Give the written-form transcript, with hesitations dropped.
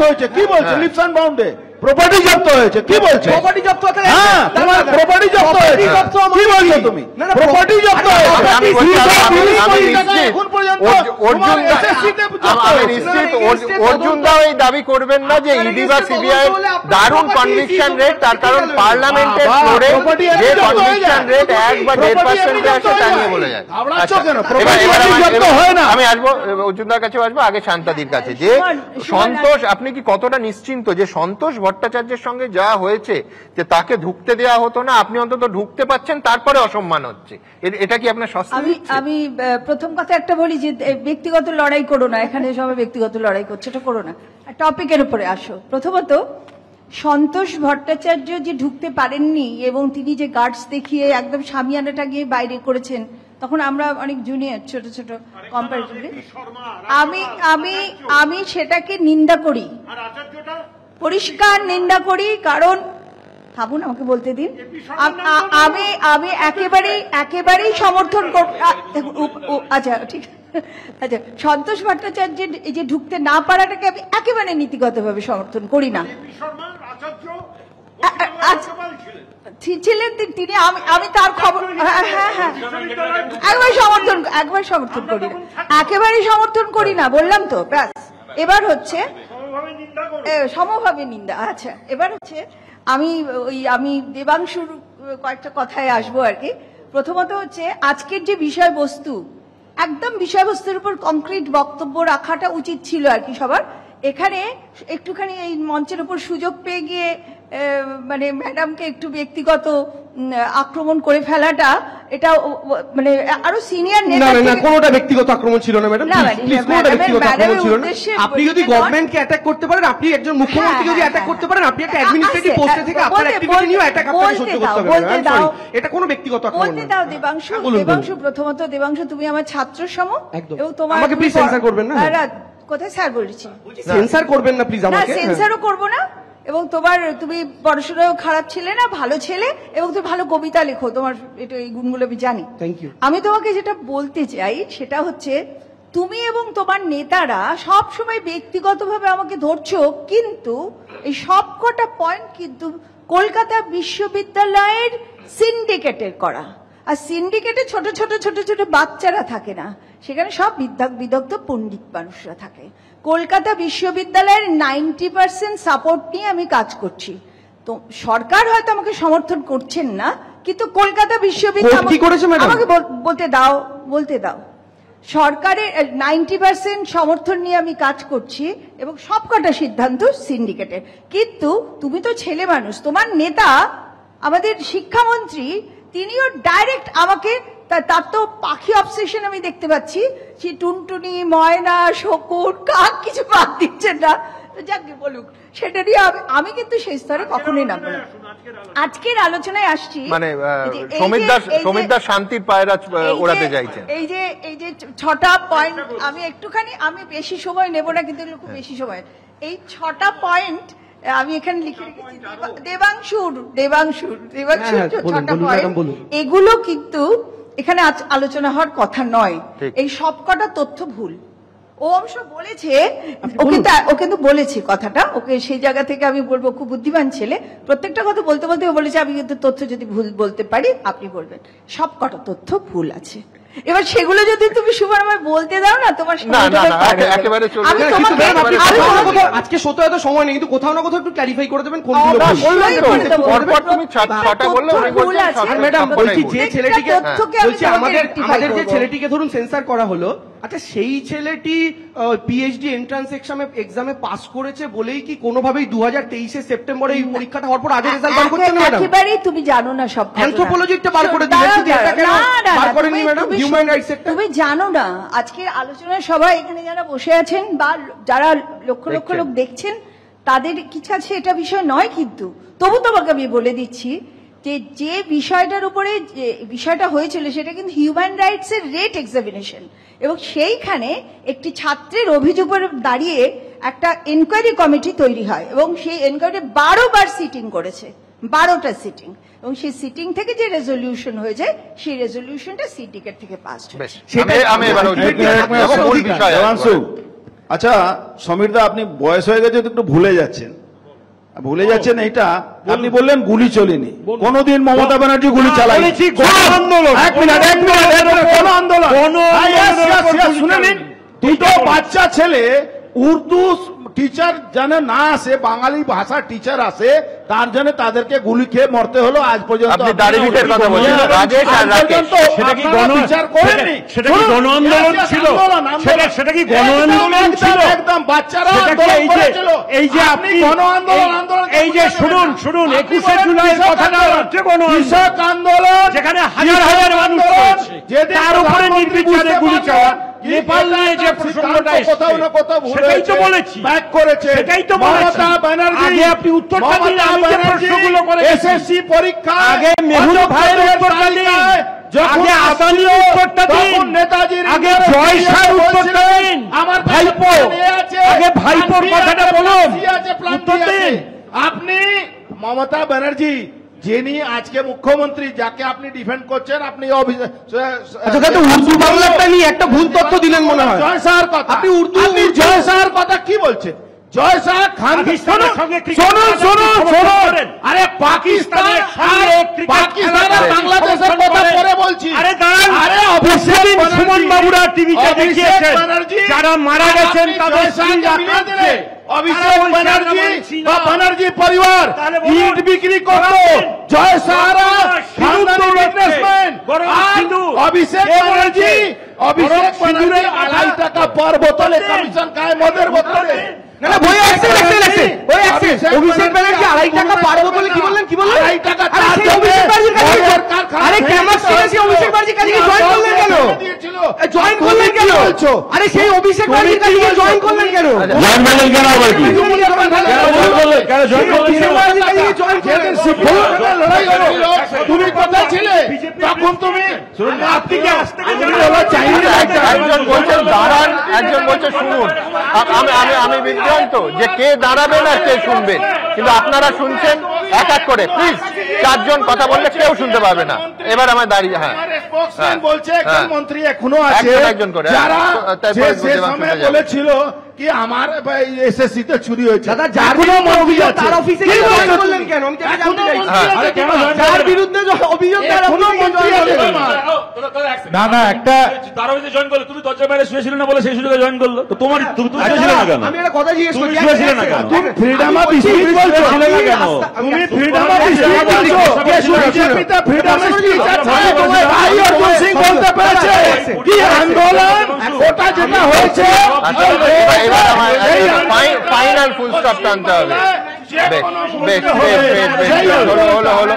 হয়েছে? কি বলছে লিপস অ্যান্ড বাউন্ডে প্রপার্টি জব্দ হয়েছে, কি বলছে? প্রপার্টি জব্দ হতে হ্যাঁ, তোমার প্রপার্টি জব্দ হয়েছে, কি বলছো তুমি? প্রপার্টি জব্দ হয়েছে। এখন পর্যন্ত অর্জুন দাও এই দাবি করবেন না যে ইডি বা সিবিআই দারুণ কনভিকশন রেট, তার কারণ পার্লামেন্টের ফ্লোরে যে কনভিকশন রেট 1 বা 1.5% আসে তা নিয়ে বলে যায়। আমি আসবো অর্জুন দার কাছে, আসবো আগে শান্তাদির কাছে। যে সন্তোষ, আপনি কি কতটা নিশ্চিন্ত যে সন্তোষ ভট্টাচার্যের সঙ্গে যা হয়েছে যে তাকে ঢুকতে দেওয়া হতো না, আপনি অন্তত ঢুকতে পাচ্ছেন, তারপরে অসম্মান হচ্ছে, এটা কি আপনার স্বস্তি? আমি প্রথম কথা একটা বলি যে ব্যক্তিগত লড়াই করো না, এখানে সবাই ব্যক্তিগত লড়াই করছে, এটা করো না, টপিকের উপরে আসো। প্রথমত সন্তোষ ভট্টাচার্য যে ঢুকতে পারেননি এবং তিনি যে গার্ডস দেখিয়ে একদম সামিয়ানাটা গিয়ে বাইরে করেছেন, তখন আমরা অনেক জুনিয়র ছোট ছোট কম্পারেটিভলি, আমি সেটাকে নিন্দা করি, পরিষ্কার নিন্দা করি। কারণ ভাবুন, আমাকে বলতে দিন, আমি একেবারেই সমর্থন করি। আচ্ছা ঠিক, আচ্ছা, সন্তোষ ভট্টাচার্যের এই যে ঢুকতে না পারাটাকে আমি একেবারে নীতিগতভাবে সমর্থন করি না। ছিলেন তিনি, আমি তার খবর একবার সমর্থন করি না, একেবারেই সমর্থন করি না, বললাম তো। ব্যাস, এবার হচ্ছে সমভাবে নিন্দা। আচ্ছা, এবার হচ্ছে আমি দেবাংশুর কয়েকটা কথায় আসবো আর কি। প্রথমত হচ্ছে আজকের যে বিষয়বস্তু, একদম বিষয়বস্তুর উপর কংক্রিট বক্তব্য রাখাটা উচিত ছিল আর কি সবার। এখানে একটুখানি এই মঞ্চের উপর সুযোগ পেয়ে গিয়ে মানে ম্যাডামকে একটু ব্যক্তিগত আক্রমণ করে ফেলাটা, এটা মানে আরো সিনিয়র নেতা। না, কোনোটা ব্যক্তিগত আক্রমণ ছিল না ম্যাডাম, প্লিজ, কোনোটা ব্যক্তিগত আক্রমণ ছিল না। আপনি যদি গভর্নমেন্টকে অ্যাটাক করতে পারেন, আপনি একজন মুখ্যমন্ত্রী যদি অ্যাটাক করতে পারেন, আপনি একটা অ্যাডমিনিস্ট্রেটিভ পোস্টে থেকে আপনার অ্যাক্টিভিটি নিয়ে অ্যাটাক আপনাকে সহ্য করতে হবে। এটা কোনো ব্যক্তিগত আক্রমণ বলতে দাও। দেবাংশু প্রথমত, দেবাংশু তুমি আমার ছাত্র সম, এবং তোমার আমাকে প্লিজ সেন্সর করবেন না। কোথায় স্যার বলেছি? সেন্সর করবেন না প্লিজ আমাকে। সেন্সরও করবো না। এবং তুমি পড়াশোনাও খারাপ ছেলে না, ভালো ছেলে, এবং তুমি ভালো কবিতা লেখো, তোমার এটা এই গুণগুলো আমি জানি। Thank you. আমি তোমাকে যেটা বলতে চাই সেটা হচ্ছে, তুমি এবং তোমার নেতারা সব সময় ব্যক্তিগতভাবে আমাকে ধরছো, কিন্তু এই সবকটা পয়েন্ট কিন্তু কলকাতা বিশ্ববিদ্যালয়ের সিন্ডিকেটের করা। আর সিন্ডিকেটে ছোট ছোট ছোট ছোট বাচ্চারা থাকে না, সেখানে সব বিদগ্ধ পণ্ডিত মানুষরা থাকে। কলকাতা বিশ্ববিদ্যালয়ের 90% সাপোর্ট নিয়ে আমি কাজ করছি। তো সরকার হয়তো আমাকে সমর্থন করছেন না, কিন্তু কলকাতা বিশ্ববিদ্যালয় আমাকে বলতে দাও। সরকারের 90% সমর্থন নিয়ে আমি কাজ করছি এবং সবকটা সিদ্ধান্ত সিন্ডিকেটের। কিন্তু তুমি তো ছেলে মানুষ, তোমার নেতা আমাদের শিক্ষামন্ত্রী, তিনিও ডাইরেক্ট আমাকে, তার তো পাখি অবসেশন আমি দেখতে পাচ্ছি, সে টুনটুনি, ময়না, শকুন, কাক কিছু বাদ দিচ্ছেন না। যাকে বলুক, সেটা নিয়ে আমি কিন্তু সেই স্তরে কখনোই নামবো না। আজকের আলোচনায় আসছি, মানে সমীর দাস শান্তির পায়রা ওড়াতে চাইছেন। এই যে 6টা পয়েন্ট, আমি বেশি সময় নেব না, কিন্তু খুব বেশি সময়, এই 6টা পয়েন্ট আমি এখানে লিখে রেখেছি। দেবাংশুর 6টা পয়েন্ট, এগুলো কিন্তু এখানে আলোচনা হওয়ার কথা নয়। এই সবকটা তথ্য ভুল। ও অবশ্য বলেছে, ও কিন্তু বলেছে কথাটা, ওকে সেই জায়গা থেকে আমি বলবো খুব বুদ্ধিমান ছেলে, প্রত্যেকটা কথা বলতে বলতে ও বলেছে আমি কিন্তু তথ্য যদি ভুল বলতে পারি আপনি বলবেন। সবকটা তথ্য ভুল আছে। এবার সেগুলো যদি তুমি সুবার আমায় বলতে দাও না, তোমার আজকে সত্য এত সময় নেই, কিন্তু কোথাও না কোথাও একটু ক্লারিফাই করে দেবেন কোনগুলো ম্যাডাম। বলছি যে ছেলেটিকে, বলছি আমাদের যে ছেলেটিকে ধরুন সেন্সার করা হলো, আচ্ছা সেই ছেলেটি পিএইচডি এন্ট্রান্স এক্সামে পাস করেছে বলেই কি কোনোভাবেই 2023 সেপ্টেম্বরে এই পরীক্ষাটা হওয়ার পর আগে রেজাল্ট বার করছেন না ম্যাডাম? একেবারেই তুমি জানো না সব। অ্যানথ্রোপোলজিটা বার করে দিলেন, শুধু এটা কেন বার করেননি ম্যাডাম? হিউম্যান রাইটস সেক্টর তুমি জানো না। আজকের আলোচনায় সবাই এখানে যারা বসে আছেন বা যারা লক্ষ লক্ষ লোক দেখছেন, তাদের কিছু আছে এটা বিষয় নয়, কিন্তু তবু তোমাকে আমি বলে দিচ্ছি যে বিষয়টার উপরে যে বিষয়টা হয়েছিল সেটা কিন্তু হিউম্যান রাইটস এর রেট এক্সামিনেশন, এবং সেইখানে একটি ছাত্রের অভিযোগের দাঁড়িয়ে একটা এনকোয়ারি কমিটি তৈরি হয় এবং সেই এনকোয়ারি 12 বার সিটিং করেছে। 12টা সিটিং, এবং সেই সিটিং থেকে যে রেজলিউশন হয়েছে সেই রেজলিউশনটা সিন্ডিকেট থেকে পাস হয়েছে। আমি এবার আচ্ছা সমীর দা, আপনি বয়স হয়ে গেছে একটু ভুলে যাচ্ছেন এইটা। আপনি বললেন গুলি চলেনি, কোনদিন মমতা ব্যানার্জি গুলি চালায়নি। এক মিনিট, কোন আন্দোলন শুনে নিন। দুটো বাচ্চা ছেলে উর্দু টিচার জানে না আসে, বাঙালি ভাষা টিচার আসে, তার জন্য তাদেরকে গুলি খেয়ে মরতে হলো। আজ পর্যন্ত আপনি দাড়িভিটের কথা বলছেন, রাজেশ আর রাকেশ, সেটা কি বিচার করেননি? সেটা কি গণ আন্দোলন ছিল? সেটা কি গণ আন্দোলন ছিল? একদম বাচ্চারা আন্দোলন করেছিল। এই যে আপনি গণ আন্দোলন, এই যে শুনুন 21শে জুলাইয়ের কথাটা হচ্ছে গণ কৃষক আন্দোলন, যেখানে হাজার হাজার মানুষ রয়েছে, তার উপরে নির্বিচারে গুলি চালান। নেপাল নিয়ে যে প্রসঙ্গটা কোথাও না কোথাও সেটাই তো বলেছি, ব্যাক করেছে, সেটাই তো বলেছি। আগে আপনি উত্তরটা দিন, আমি যে প্রশ্নগুলো করেছি এসএসসি পরীক্ষা আগে মেহুল ভাইয়ের উত্তরটা দিন, আগে আসানির উত্তরটা দিন, নেতাজির আগে জয়সার উত্তরটা দিন, আমার ভাইপো আগে ভাইপোর কথাটা বলুন, উত্তর দিন। আপনি মমতা ব্যানার্জি যিনি আজকে মুখ্যমন্ত্রী, যাকে আপনি ডিফেন্ড করছেন, আপনি উর্দু বাংলাটা নিয়ে একটা ভুল তথ্য দিলেন মনে হয়। জয় শাহর কথা, আপনি জয় শাহর কথা কি বলছেন? জয় শাহ খান, শুনুন, আরে পাকিস্তান আর বাংলাদেশের কথা পরে বলছি। আরে দাঁড়ান, আরে অভিষেক সুমন বাবুরা টিভিতে দেখিয়েছেন যারা মারা গেছেন তাদের অভিষেক ব্যানার্জি বা ব্যানার্জি পরিবার ইট বিক্রি করত, জয় সাহারা অভিষেক ব্যানার্জি 2.5 টাকা পার বোতলে কমিশন খায় মদের বোতলে। অভিষেক ব্যানার্জি 2.5 টাকা পার বোতলে কি বললেন? 2.5 টাকা আরে কেমন অভিষেক ব্যানার্জি কাজে জয়েন করলেন কেন? জয়েন করলেন কেন? আরে সেই অভিষেক ব্যানার্জি কাজে জয়েন করলেন কেন? জয়েন করলেন কেন? আবার কি তুমি কোথায় ছিলে তখন? তুমি আপনি কি একজন বলছেন দাঁড়ান, একজন বলছে শুনুন। আমি বিভ্রান্ত যে কে দাঁড়াবেন আর কে শুনবেন, কিন্তু আপনারা শুনছেন এক এক করে। প্লিজ, 4 জন কথা বললে কেউ শুনতে পাবে না। এবার আমার দাঁড়িয়ে বলছে একজন মন্ত্রী এখনো আছে যারা সে সময় বলেছিল কি আমার এসএসসি তে চুরি হয়েছে। দাদা যার কোনো মন্ত্রী তার অফিসে কি জয়েন করলেন কেন? আমি জানতে চাইছি যার বিরুদ্ধে অভিযোগ তার অফিসে না না একটা তার অফিসে জয়েন করলো, তুমি দরজা বাইরে শুয়েছিল না বলে সেই সুযোগে জয়েন করলো। তো তোমার তুমি শুয়েছিলে না কেন? আমি একটা কথা জিজ্ঞেস করি, শুয়েছিলে না কেন? তুমি ফ্রিডম অফ স্পিচ বলছো না কেন? তুমি ফ্রিডম অফ স্পিচ বলছো, বিজেপিতে ফ্রিডম অফ স্পিচ আছে। তোমার ভাই অর্জুন সিং বলতে পেরেছে কি আন্দোলন ওটা যেটা হয়েছে ফাইনাল ফুল স্টপ টানতে হবে। বেশ, হলো